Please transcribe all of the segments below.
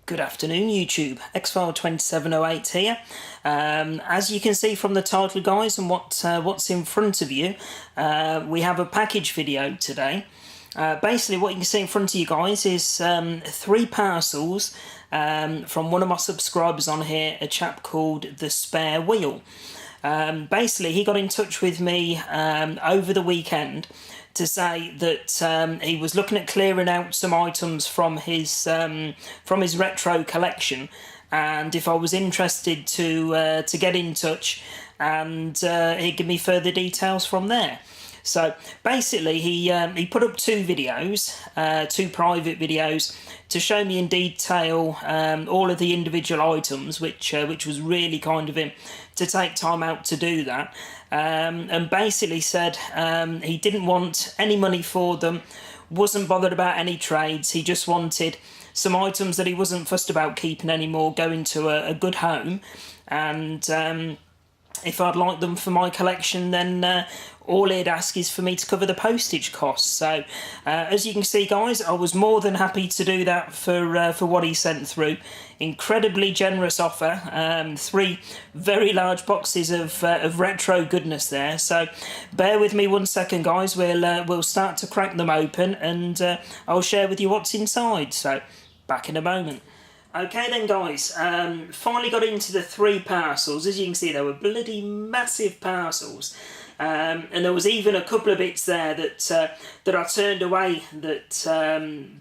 Good afternoon, YouTube. Xfile2708 here. As you can see from the title, guys, and what's in front of you, we have a package video today. Basically, what you can see in front of you guys is 3 parcels from one of my subscribers on here, a chap called The Spare Wheel. Basically, he got in touch with me over the weekend to say that he was looking at clearing out some items from his retro collection, and if I was interested to get in touch, and he'd give me further details from there. So basically, he put up 2 videos, 2 private videos, to show me in detail all of the individual items, which was really kind of him to take time out to do that. And basically said he didn't want any money for them, wasn't bothered about any trades. He just wanted some items that he wasn't fussed about keeping anymore, going to a good home, and if I'd like them for my collection, then all he'd ask is for me to cover the postage costs. So, as you can see, guys, I was more than happy to do that for what he sent through. Incredibly generous offer. 3 very large boxes of retro goodness there. So, bear with me 1 second, guys. We'll start to crack them open, and I'll share with you what's inside. So, back in a moment. Okay then, guys, finally got into the 3 parcels. As you can see, they were bloody massive parcels, and there was even a couple of bits there that I turned away, that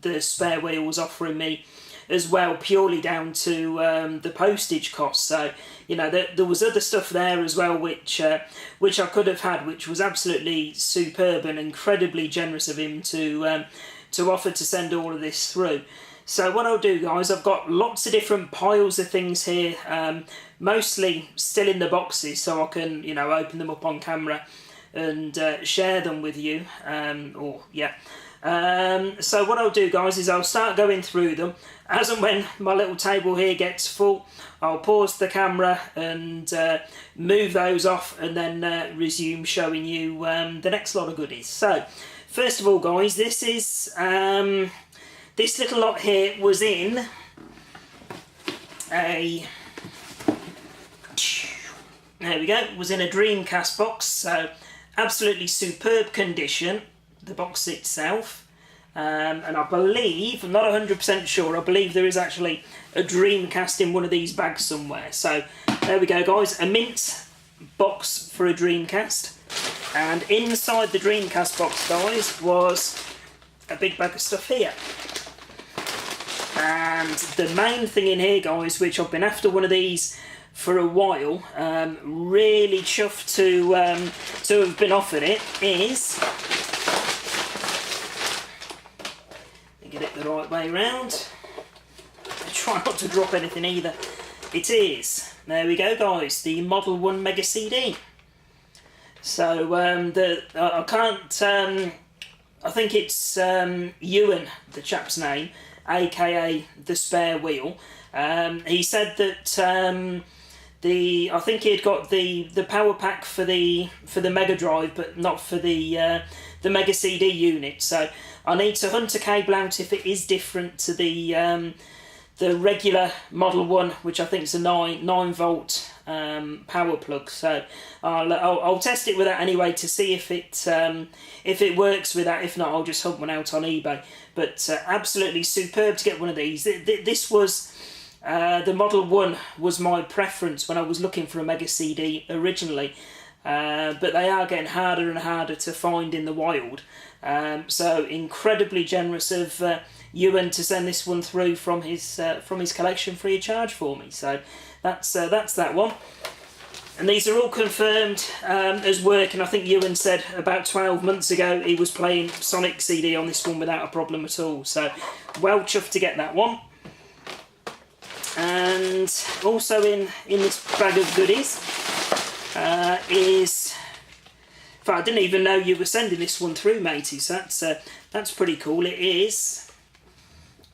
the Spare Wheel was offering me as well, purely down to the postage costs. So, you know, there was other stuff there as well which I could have had, which was absolutely superb and incredibly generous of him to offer to send all of this through. So what I'll do, guys, I've got lots of different piles of things here, mostly still in the boxes, so I can, you know, open them up on camera and share them with you. So what I'll do, guys, is I'll start going through them. As and when my little table here gets full, I'll pause the camera and move those off, and then resume showing you the next lot of goodies. So, first of all, guys, this is... this little lot here was in a, there we go, was in a Dreamcast box, so absolutely superb condition, the box itself, and I believe, I'm not 100% sure, I believe there is actually a Dreamcast in one of these bags somewhere. So there we go, guys, a mint box for a Dreamcast, and inside the Dreamcast box, guys, was a big bag of stuff here. And the main thing in here, guys, which I've been after one of these for a while, really chuffed to have been offered it, is, let me get it the right way round, try not to drop anything either. It is, there we go, guys, the Model 1 Mega CD. So I can't, I think it's Ewan, the chap's name, aka The Spare Wheel. He said that I think he had got the power pack for the Mega Drive, but not for the Mega CD unit. So I need to hunt a cable out if it is different to the regular Model 1, which I think is a 9 volt power plug. So I'll test it with that anyway to see if it works with that. If not, I'll just hunt one out on eBay. But absolutely superb to get one of these. This was the Model 1 was my preference when I was looking for a Mega CD originally, but they are getting harder and harder to find in the wild. So incredibly generous of Ewan to send this one through from his collection free of charge for me. So that's that one. And these are all confirmed as working. I think Ewan said about 12 months ago he was playing Sonic CD on this one without a problem at all. So well chuffed to get that one. And also in this bag of goodies is... In fact, I didn't even know you were sending this one through, matey. So that's pretty cool. It is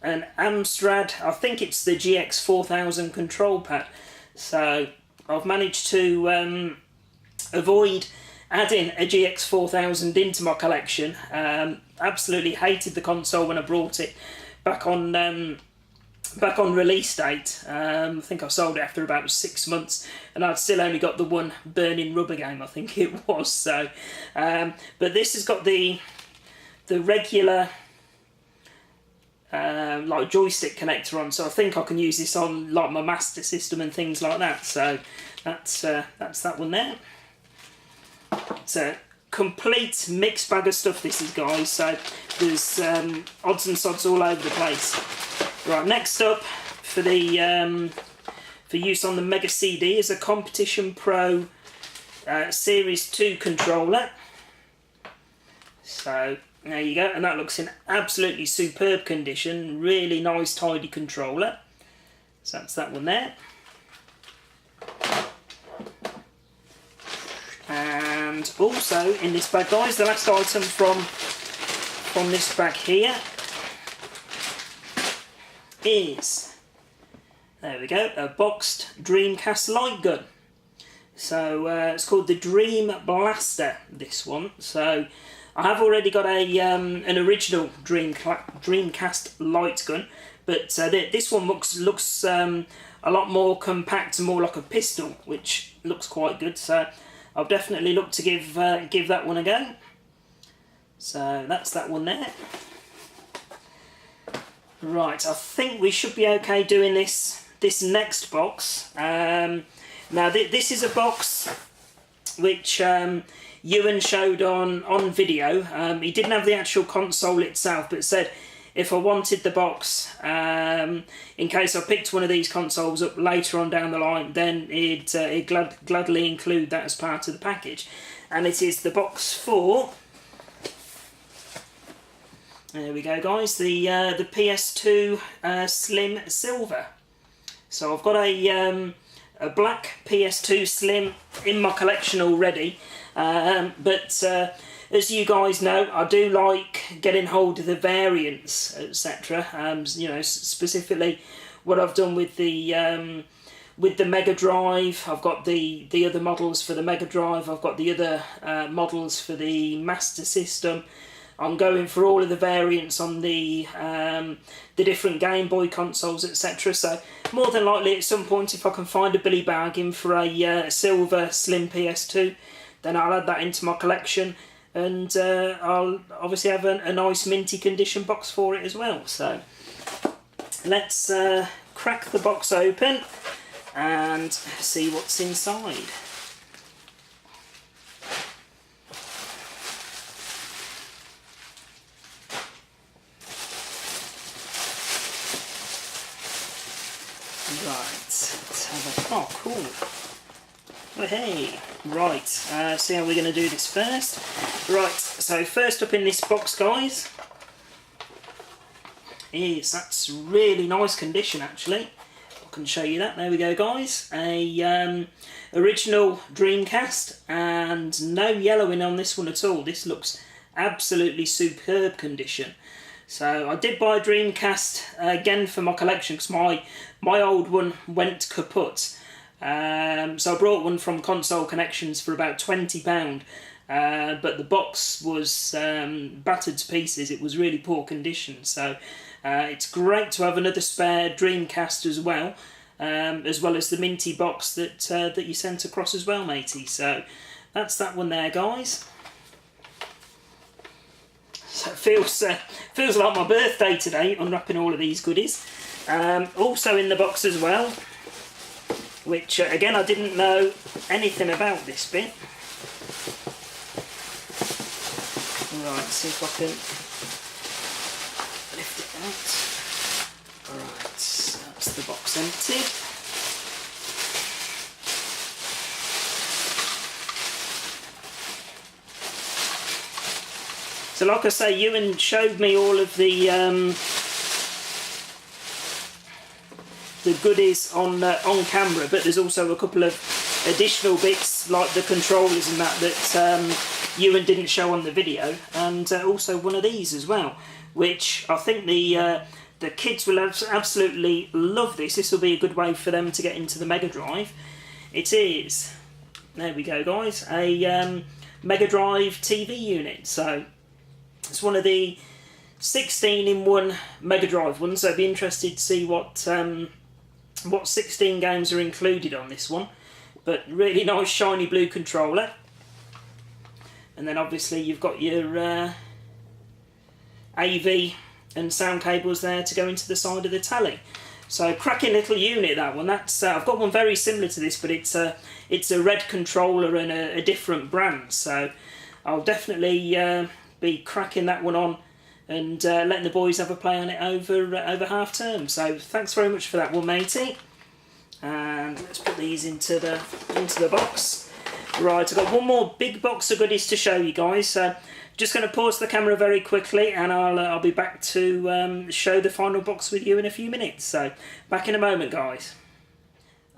an Amstrad, I think it's the GX4000 control pad. So I've managed to avoid adding a GX4000 into my collection. Absolutely hated the console when I brought it back on back on release date. I think I sold it after about 6 months, and I'd still only got the one Burning Rubber game, I think it was. So, but this has got the regular like joystick connector on, so I think I can use this on like my Master System and things like that. So that's that one there. It's a complete mixed bag of stuff, this is, guys. So there's odds and sods all over the place. Right, next up for the for use on the Mega CD is a Competition Pro Series 2 controller. So there you go, and that looks in absolutely superb condition. Really nice, tidy controller. So that's that one there. And also in this bag, guys, the last item from this bag here is, there we go, a boxed Dreamcast light gun. So it's called the Dream Blaster, this one. So I have already got a an original Dreamcast light gun, but this one looks a lot more compact and more like a pistol, which looks quite good. So I'll definitely look to give that one a go. So that's that one there. Right, I think we should be okay doing this next box. Now this is a box which Ewan showed on video. He didn't have the actual console itself, but said if I wanted the box, in case I picked one of these consoles up later on down the line, then he'd gladly include that as part of the package. And it is the box for, there we go, guys, the PS2 Slim Silver. So I've got a black PS2 Slim in my collection already, but as you guys know, I do like getting hold of the variants, etc. You know, specifically what I've done with the Mega Drive. I've got the other models for the Mega Drive. I've got the other models for the Master System. I'm going for all of the variants on the different Game Boy consoles, etc. So more than likely at some point, if I can find a Billy bargain for a silver Slim PS2, then I'll add that into my collection, and I'll obviously have a nice minty condition box for it as well. So let's crack the box open and see what's inside. Right, let's have a, oh cool, oh hey, right, see how we're going to do this first. Right, so first up in this box, guys, is, that's really nice condition actually. I can show you that, there we go, guys, a original Dreamcast, and no yellowing on this one at all. This looks absolutely superb condition. So I did buy a Dreamcast again for my collection, because my old one went kaput. So I brought one from Console Connections for about £20, but the box was battered to pieces. It was really poor condition. So it's great to have another spare Dreamcast as well as the minty box that you sent across as well, matey. So that's that one there, guys. So it feels like my birthday today, unwrapping all of these goodies. Also in the box as well, which again I didn't know anything about this bit. Right, see if I can lift it out. Right, so that's the box empty. So like I say, Ewan showed me all of the goodies on camera, but there's also a couple of additional bits like the controllers and that Ewan didn't show on the video, and also one of these as well, which I think the kids will absolutely love this. This will be a good way for them to get into the Mega Drive. It is, there we go, guys, a Mega Drive TV unit. So it's one of the 16 in one Mega Drive one, so I'd be interested to see what 16 games are included on this one. But really nice shiny blue controller. And then obviously you've got your AV and sound cables there to go into the side of the telly. So cracking little unit, that one. That's I've got one very similar to this, but it's a red controller and a different brand. So I'll definitely be cracking that one on and letting the boys have a play on it over half term. So thanks very much for that one, matey. And let's put these into the box. Right, I've got one more big box of goodies to show you guys. So just going to pause the camera very quickly, and I'll be back to show the final box with you in a few minutes. So back in a moment, guys.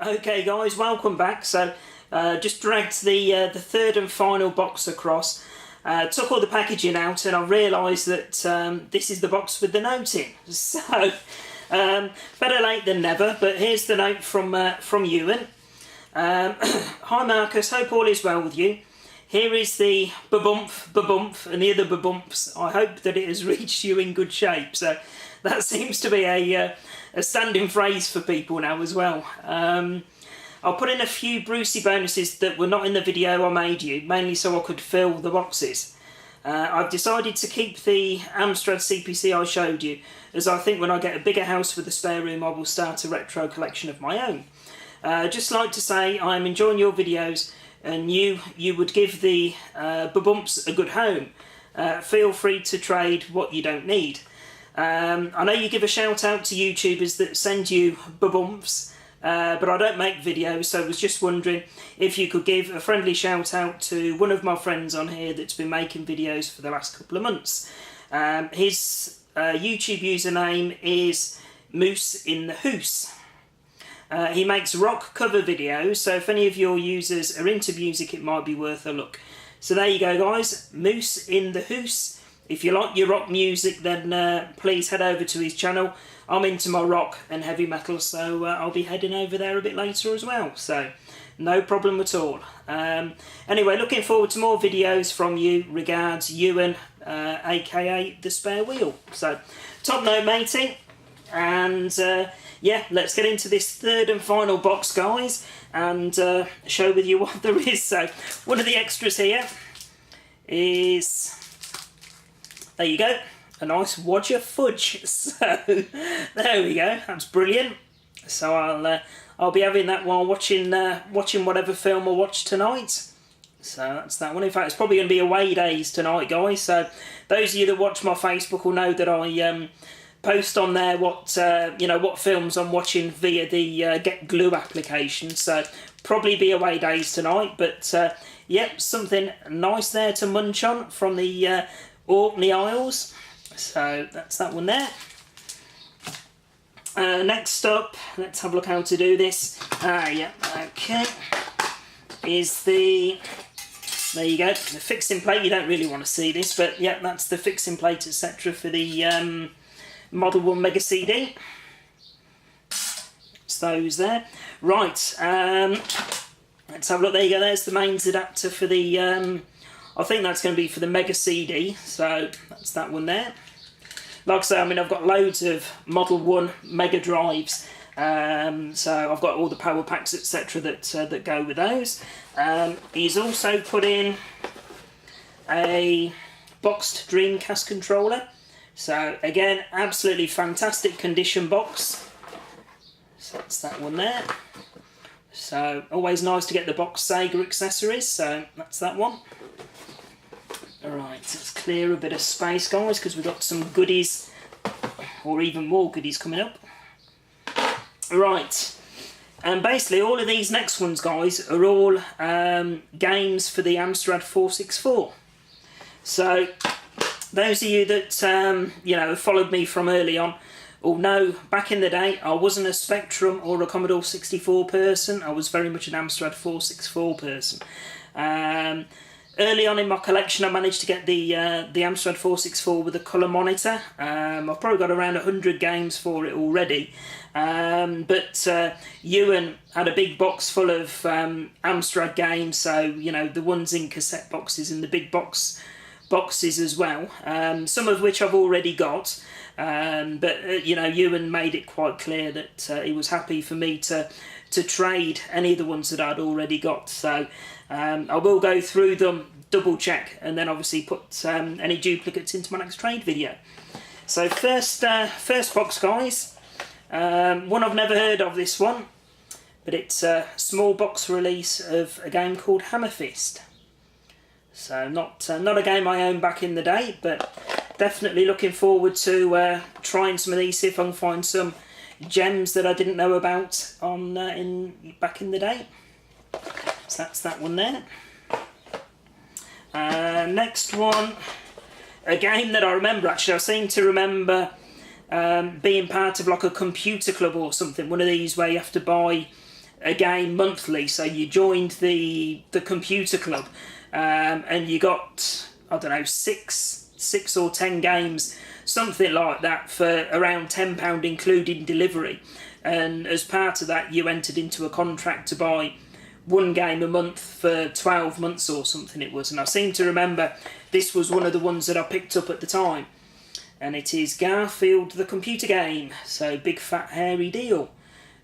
Okay, guys, welcome back. So just dragged the third and final box across. Took all the packaging out, and I realised that this is the box with the note in. So better late than never. But here's the note from Ewan. Hi Marcus, hope all is well with you. Here is the ba-bump, and the other ba-bumps. I hope that it has reached you in good shape. So that seems to be a standing phrase for people now as well. I'll put in a few Brucey bonuses that were not in the video I made you, mainly so I could fill the boxes. I've decided to keep the Amstrad CPC I showed you, as I think when I get a bigger house with a spare room I will start a retro collection of my own. Just like to say I am enjoying your videos, and you would give the ba-bumps a good home. Feel free to trade what you don't need. I know you give a shout out to YouTubers that send you ba-bumps, but I don't make videos, so I was just wondering if you could give a friendly shout out to one of my friends on here that's been making videos for the last couple of months. His YouTube username is Moose in the Hoose. He makes rock cover videos, so if any of your users are into music, it might be worth a look. So there you go, guys. Moose in the Hoose. If you like your rock music, then please head over to his channel. I'm into my rock and heavy metal, so I'll be heading over there a bit later as well. So no problem at all. Anyway, looking forward to more videos from you. Regards, Ewan, aka The Spare Wheel. So top note, matey. And yeah, let's get into this third and final box, guys, and show with you what there is. So one of the extras here is, there you go, a nice Wodger Fudge. So there we go, that's brilliant. So I'll be having that while watching whatever film I watch tonight. So that's that one. In fact, it's probably going to be away days tonight, guys. So those of you that watch my Facebook will know that I post on there what what films I'm watching via the Get Glue application. So probably be away days tonight, but yep, something nice there to munch on from the Orkney Isles. So that's that one there. Next up, let's have a look how to do this. Yeah, okay. Is the, there you go, the fixing plate. You don't really want to see this, but yeah, that's the fixing plate, etc. for the Model 1 Mega CD. It's those there. Right, let's have a look. There you go, there's the mains adapter for the, I think that's going to be for the Mega CD, so that's that one there. Like I say, I mean, I've got loads of Model 1 Mega Drives, so I've got all the power packs, etc. that go with those. He's also put in a boxed Dreamcast controller. So again, absolutely fantastic condition box. So that's that one there. So always nice to get the box Sega accessories, so that's that one. Alright, let's clear a bit of space, guys, because we've got some goodies, or even more goodies coming up. Right, and basically all of these next ones, guys, are all games for the Amstrad 464. So those of you that have followed me from early on will know back in the day I wasn't a Spectrum or a Commodore 64 person. I was very much an Amstrad 464 person. Early on in my collection I managed to get the Amstrad 464 with a colour monitor. I've probably got around 100 games for it already. But Ewan had a big box full of Amstrad games, so the ones in cassette boxes and the big box boxes as well, some of which I've already got, but you know, Ewan made it quite clear that he was happy for me to trade any of the ones that I'd already got. So I will go through them, double check, and then obviously put any duplicates into my next trade video. So first box, guys. One I've never heard of, this one, but it's a small box release of a game called Hammer Fist. So not a game I owned back in the day, but definitely looking forward to trying some of these, see if I can find some gems that I didn't know about on back in the day. So that's that one there. Next one, a game that I remember, actually. I seem to remember being part of like a computer club or something, one of these where you have to buy a game monthly. So you joined the computer club, and you got, I don't know, six or 10 games, something like that, for around £10 including delivery. And as part of that, you entered into a contract to buy one game a month for 12 months or something it was. And I seem to remember this was one of the ones that I picked up at the time. And it is Garfield the computer game. So big fat hairy deal.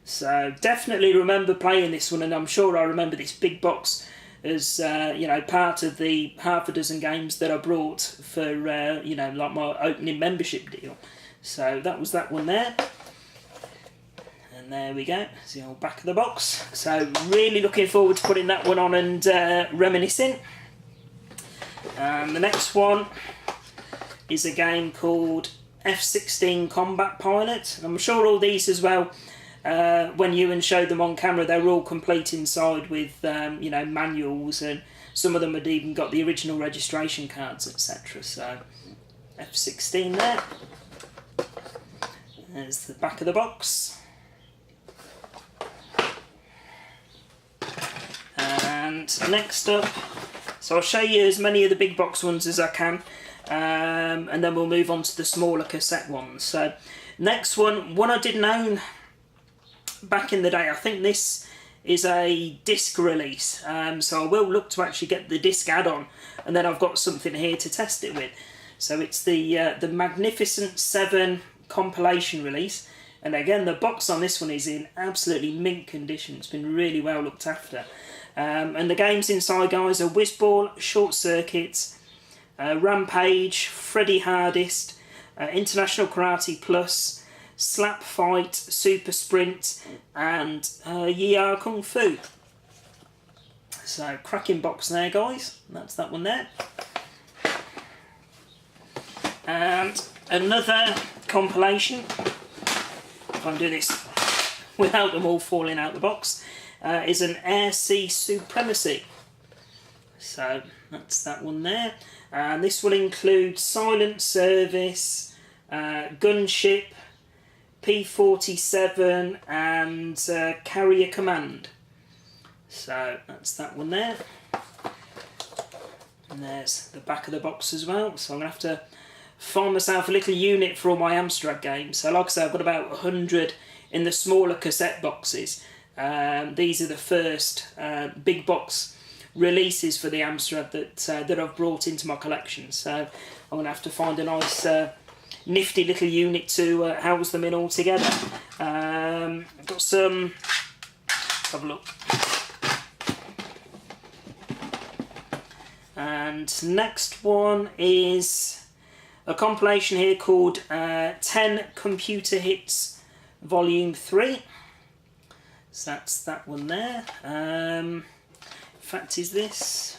So definitely remember playing this one, and I'm sure I remember this big box as you know, part of the half a dozen games that I brought for you know, like my opening membership deal. So that was that one there. And there we go, it's the old back of the box. So really looking forward to putting that one on and reminiscing. The next one is a game called F-16 Combat Pilot. I'm sure all these as well, when Ewan showed them on camera, they were all complete inside with you know, manuals, and some of them had even got the original registration cards, etc. So F-16 there. There's the back of the box. And next up, so I'll show you as many of the big box ones as I can, and then we'll move on to the smaller cassette ones. So next one I didn't own back in the day. I think this is a disc release, so I will look to actually get the disc add-on, and then I've got something here to test it with. So it's the Magnificent 7 compilation release, and again the box on this one is in absolutely mint condition. It's been really well looked after. And the games inside, guys, are Whizball, Short Circuit, Rampage, Freddy Hardest, International Karate Plus, Slap Fight, Super Sprint, and Yi Ar Kung Fu. So cracking box there, guys. That's that one there. And another compilation, if I can do this without them all falling out the box, is an Air-Sea Supremacy. So that's that one there. And this will include Silent Service, Gunship, P-47, and Carrier Command. So that's that one there. And there's the back of the box as well. So I'm going to have to find myself a little unit for all my Amstrad games. So like I say, I've got about 100 in the smaller cassette boxes. These are the first big box releases for the Amstrad that I've brought into my collection. So I'm going to have to find a nice nifty little unit to house them in all together. I've got some, let's have a look. And next one is a compilation here called 10 Computer Hits Volume 3. So that's that one there. In fact, is this?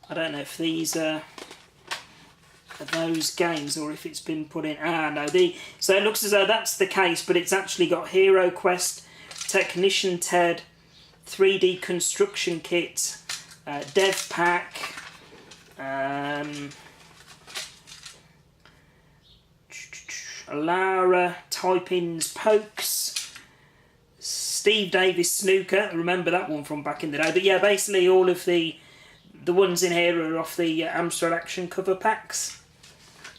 I don't know if these are those games or if it's been put in. No. So it looks as though that's the case, but it's actually got Hero Quest, Technician Ted, 3D Construction Kit, Dev Pack, Lara, Type-ins, Pokes, Steve Davis Snooker. Remember that one from back in the day. But yeah, basically all of the ones in here are off the Amstrad Action cover packs.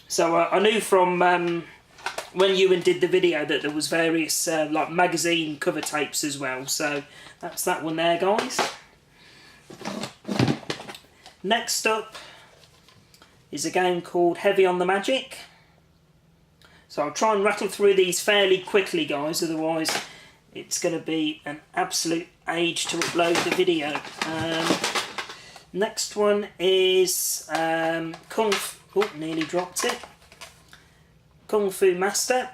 So I knew from when Ewan did the video that there was various like magazine cover tapes as well. So that's that one there, guys. Next up, is a game called Heavy on the Magic. So I'll try and rattle through these fairly quickly, guys, otherwise it's going to be an absolute age to upload the video. Next one is Kung Fu... Oh, nearly dropped it. Kung Fu Master.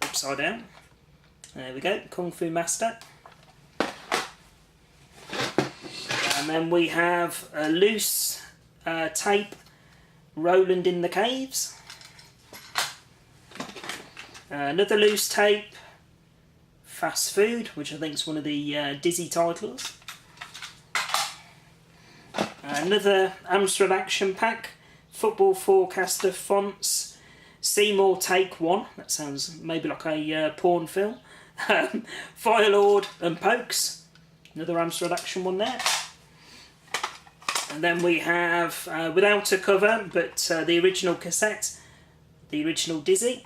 Upside down. There we go, Kung Fu Master. And then we have a loose tape, Roland in the Caves. Another loose tape, Fast Food, which I think is one of the Dizzy titles. Another Amstrad Action Pack, Football Forecaster Fonts, Seymour Take One. That sounds maybe like a porn film. Fire Lord and Pokes. Another Amstrad Action one there. And then we have, without a cover, but the original cassette, the original Dizzy.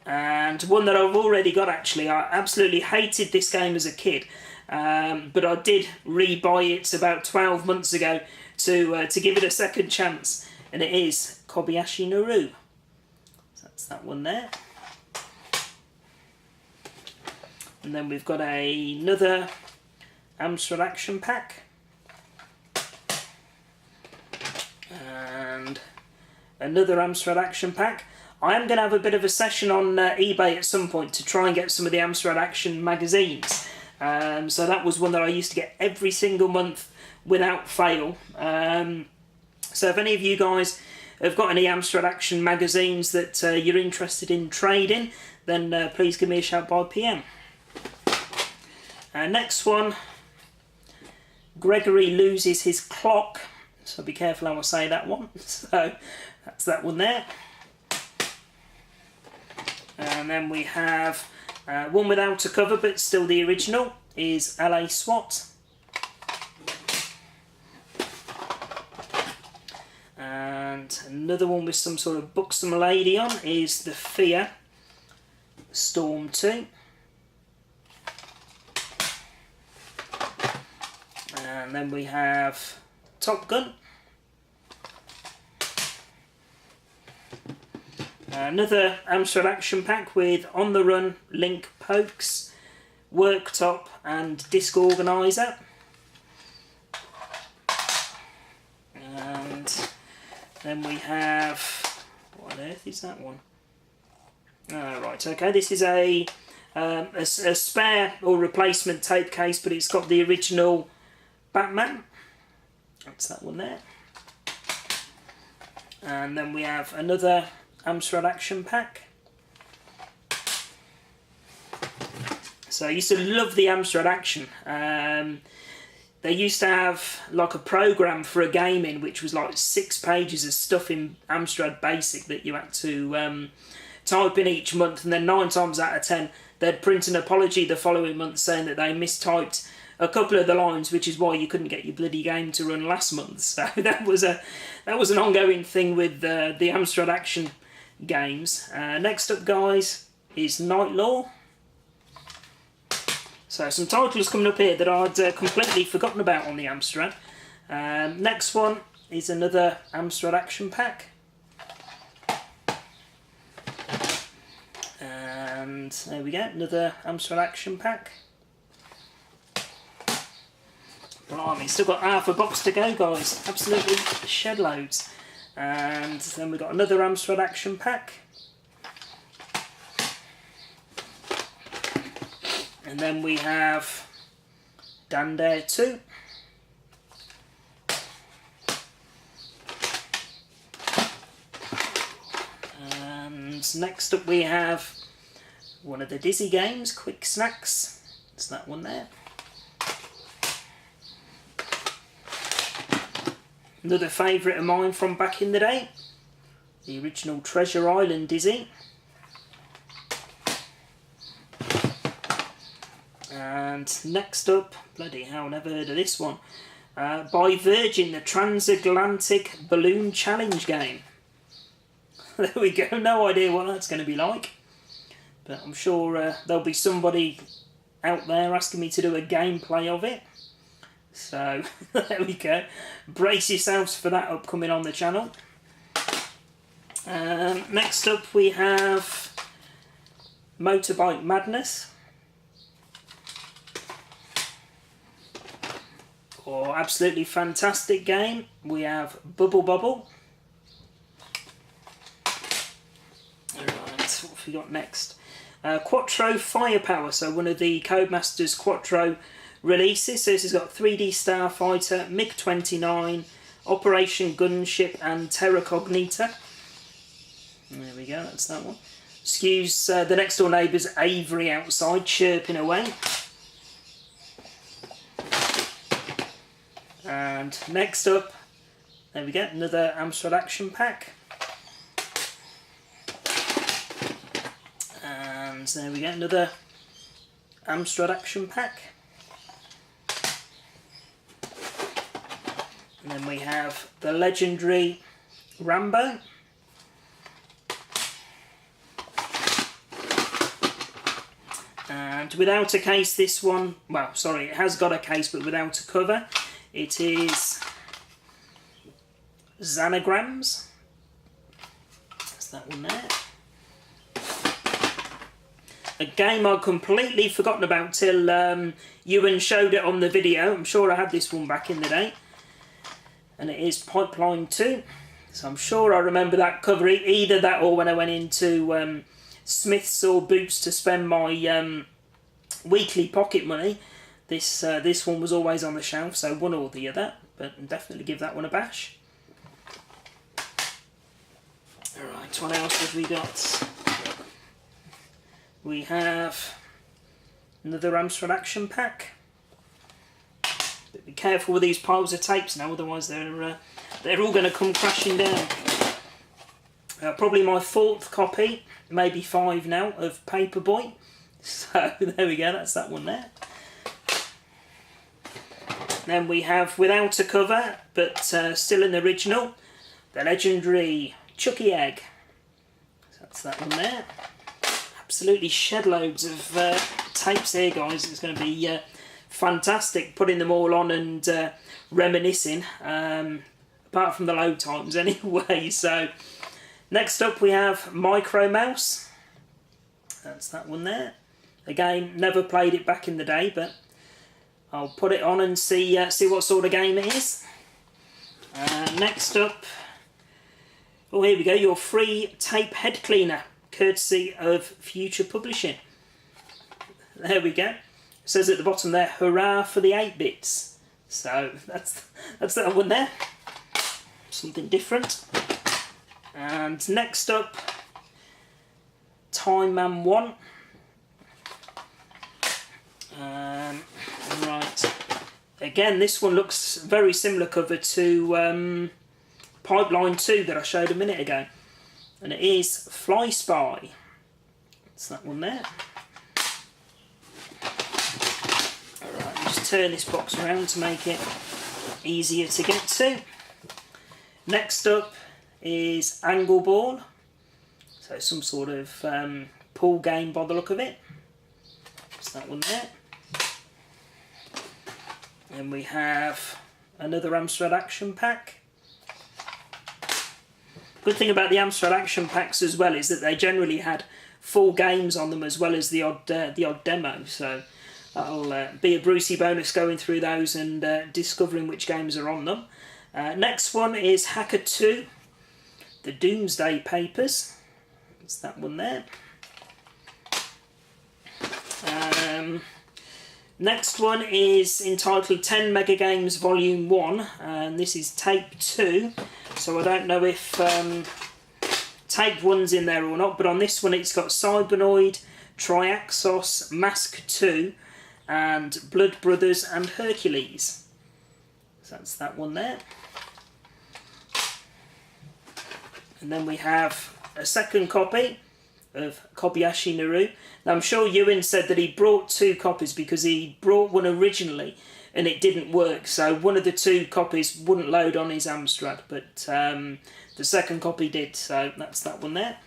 And one that I've already got, actually. I absolutely hated this game as a kid, but I did re-buy it about 12 months ago to give it a second chance, and it is Kobayashi Maru. So that's that one there. And then we've got another Amstrad Action Pack. And another Amstrad Action Pack. I am going to have a bit of a session on eBay at some point to try and get some of the Amstrad Action magazines. So that was one that I used to get every single month without fail. So if any of you guys have got any Amstrad Action magazines that you're interested in trading, then please give me a shout by PM. Next one, Gregory Loses His Clock. So be careful how I say that one. So that's that one there. And then we have one without a cover, but still the original, is LA SWAT. And another one with some sort of buxom lady on is The Fear Storm 2. And then we have Top Gun. Another Amstrad Action Pack with On the Run, Link Pokes, Worktop and Disc Organiser. And then we have, what on earth is that one? Right, okay, this is a spare or replacement tape case, but it's got the original Batman. That's that one there. And then we have another Amstrad Action Pack. So I used to love the Amstrad Action. They used to have like a program for a game in which was like 6 pages of stuff in Amstrad Basic that you had to type in each month, and then 9 times out of 10 they'd print an apology the following month saying that they mistyped a couple of the lines, which is why you couldn't get your bloody game to run last month. So that was an ongoing thing with the Amstrad Action games. Next up, guys, is Night Law. So some titles coming up here that I'd completely forgotten about on the Amstrad. Next one is another Amstrad Action Pack. And there we go, another Amstrad Action Pack. Blimey, still got half a box to go, guys. Absolutely shed loads. And then we've got another Amstrad Action Pack. And then we have Dan Dare 2. And next up we have one of the Dizzy games, Quick Snacks. It's that one there. Another favourite of mine from back in the day, the original Treasure Island Dizzy. And next up, bloody hell, never heard of this one, by Virgin, the Transatlantic Balloon Challenge game. There we go, no idea what that's going to be like, but I'm sure there'll be somebody out there asking me to do a gameplay of it. So there we go. Brace yourselves for that upcoming on the channel. Next up we have Motorbike Madness. Oh, absolutely fantastic game. We have Bubble Bobble. Alright, what have we got next? Quattro Firepower, so one of the Codemasters Quattro releases. So this has got 3D Starfighter, MiG-29, Operation Gunship and Terra Cognita. There we go, that's that one. Excuse the next door neighbour's Avery outside chirping away. And next up, there we go, another Amstrad Action Pack. And there we go, another Amstrad Action Pack. And then we have the legendary Rambo. And without a case, this one, well, sorry, it has got a case, but without a cover. It is Xanagrams. That's that one there. A game I'd completely forgotten about till Ewan showed it on the video. I'm sure I had this one back in the day. And it is Pipeline 2. So I'm sure I remember that cover. Either that or when I went into Smith's or Boots to spend my weekly pocket money. This one was always on the shelf, so one or the other, but definitely give that one a bash. Alright, what else have we got? We have another Amstrad Action Pack. But be careful with these piles of tapes now, otherwise they're all going to come crashing down. Probably my 4th copy, maybe 5 now, of Paperboy. So there we go, that's that one there. Then we have, without a cover, but still an original, the legendary Chucky Egg. So that's that one there. Absolutely shed loads of tapes here, guys. It's going to be fantastic putting them all on and reminiscing, apart from the low times anyway. So next up we have Micro Mouse. That's that one there. Again, never played it back in the day, but I'll put it on and see what sort of game it is. Next up, oh, here we go, your free tape head cleaner, courtesy of Future Publishing. There we go. It says at the bottom there, hurrah for the 8-bits. So that's that one there. Something different. And next up, Time Man 1. Right, again this one looks very similar cover to Pipeline 2 that I showed a minute ago, and it is Fly Spy. That's that one there. Alright, just turn this box around to make it easier to get to. Next up is Angle Ball, so some sort of pool game by the look of it. That's that one there. And we have another Amstrad Action Pack. Good thing about the Amstrad Action Packs as well is that they generally had full games on them as well as the odd demo. So that'll be a Brucey bonus going through those and discovering which games are on them. Next one is Hacker 2, the Doomsday Papers. It's that one there. Next one is entitled 10 Mega Games Volume 1, and this is Tape 2, so I don't know if Tape 1's in there or not, but on this one it's got Cybernoid, Triaxos, Mask 2, and Blood Brothers and Hercules. So that's that one there. And then we have a second copy of Kobayashi Maru. Now I'm sure Ewan said that he brought 2 copies because he brought one originally and it didn't work, so one of the 2 copies wouldn't load on his Amstrad, but the second copy did, so that's that one there.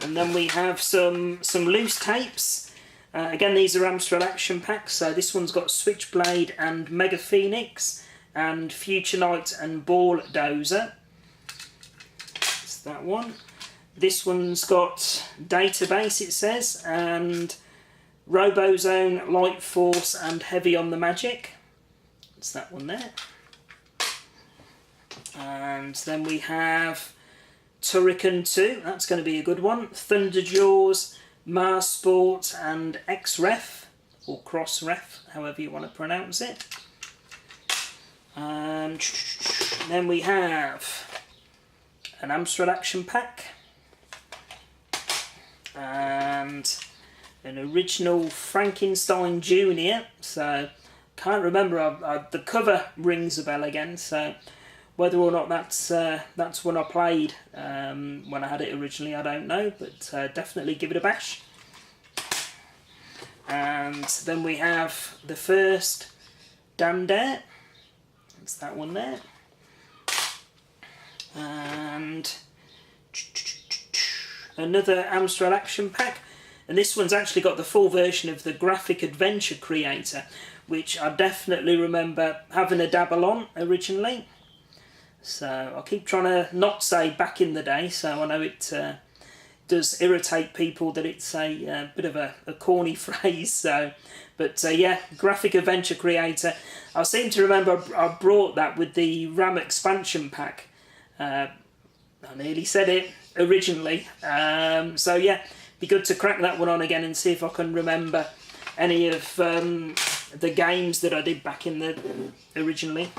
And then we have some loose tapes Again, these are Amstrad Action Packs, so this one's got Switchblade and Mega Phoenix, and Future Knight and Ball Dozer. That's that one. This one's got Database, it says, and Robozone, Light Force and Heavy on the Magic. That's that one there. And then we have Turrican 2, that's going to be a good one. Thunderjaws, Mars Sport and X-Ref, or Cross-Ref, however you want to pronounce it. And then we have an Amstrad Action Pack and an original Frankenstein Junior. So can't remember, the cover rings a bell again, so whether or not that's one I played when I had it originally, I don't know, but definitely give it a bash. And then we have the first Damn Dare. That's that one there. And another Amstrad Action Pack. And this one's actually got the full version of the Graphic Adventure Creator, which I definitely remember having a dabble on originally. So I keep trying to not say back in the day, so I know it does irritate people that it's a bit of a corny phrase. So, but yeah, Graphic Adventure Creator. I seem to remember I brought that with the RAM expansion pack. I nearly said it originally. So yeah, be good to crack that one on again and see if I can remember any of the games that I did back in the originally.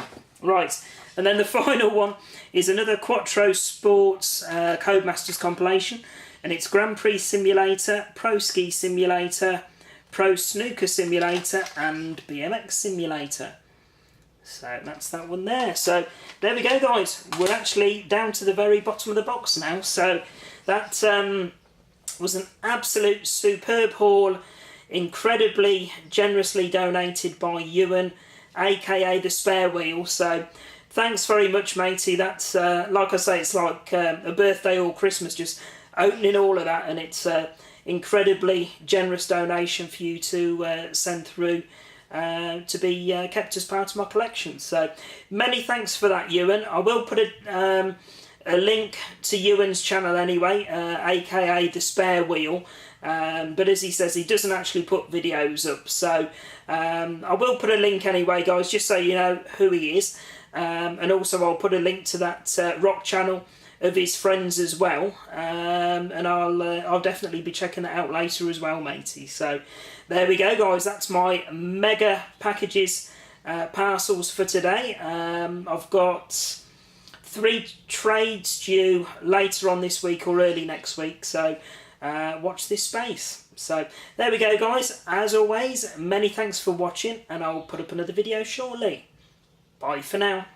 Right, and then the final one is another Quattro Sports Codemasters compilation, and it's Grand Prix Simulator, Pro Ski Simulator, Pro Snooker Simulator and BMX Simulator. So that's that one there. So there we go, guys. We're actually down to the very bottom of the box now. So that was an absolute superb haul, incredibly generously donated by Ewan, aka the Spare Wheel. So thanks very much, matey. That's like I say, it's like a birthday or Christmas, just opening all of that, and it's incredibly generous donation for you to send through to be kept as part of my collection. So many thanks for that, Ewan. I will put a link to Ewan's channel anyway, aka the Spare Wheel. But as he says, he doesn't actually put videos up, so I will put a link anyway, guys, just so you know who he is. And also I'll put a link to that rock channel of his friends as well, and I'll definitely be checking that out later as well, matey. So there we go, guys. That's my mega packages parcels for today. I've got 3 trades due later on this week or early next week, so watch this space. So there we go, guys. As always, many thanks for watching, and I'll put up another video shortly. Bye for now.